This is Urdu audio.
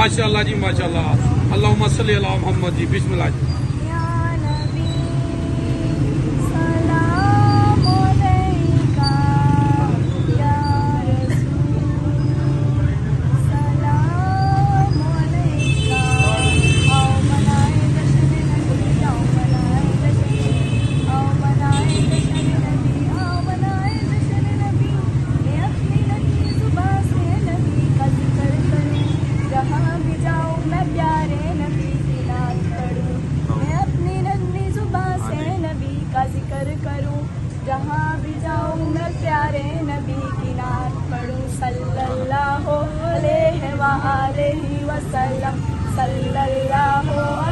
ماشاءاللہ جی ماشاءاللہ. اللہم صلی علی محمد جی. بسم اللہ جی. جہاں بھی جاؤں میں پیارے نبی کی نعت پڑھوں. صلی اللہ علیہ وآلہ وسلم. صلی اللہ